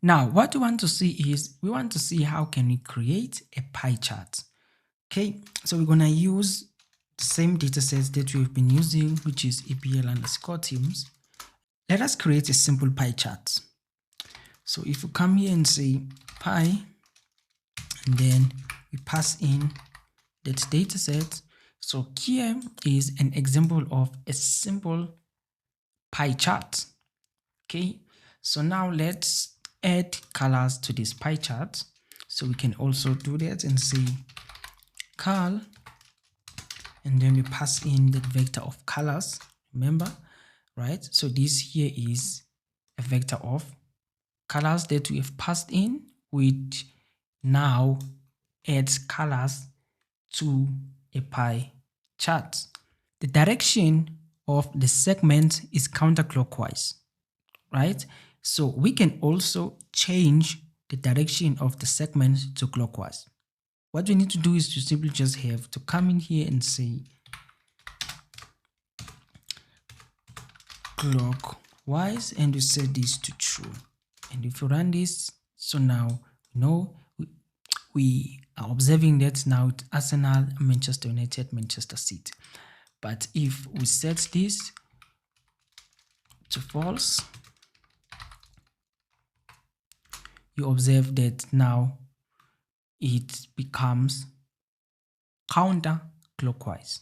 Now, what we want to see is we want to see how can we create a pie chart. Okay, so we're gonna use the same data sets that we've been using, which is EPL_teams. Let us create a simple pie chart. So if you come here and say pie, and then we pass in that data set. So here is an example of a simple pie chart. Okay, so now let's add colors to this pie chart. So we can also do that and say color, and then we pass in the vector of colors, remember, right? So this here is a vector of colors that we have passed in, which now adds colors to a pie chart. The direction of the segment is counterclockwise, right? So we can also change the direction of the segment to clockwise. What we need to do is to simply just have to come in here and say clockwise, and we set this to true. And if you run this, so now we are observing that now it's Arsenal, Manchester United, Manchester City. But if we set this to false, you observe that now it becomes counterclockwise.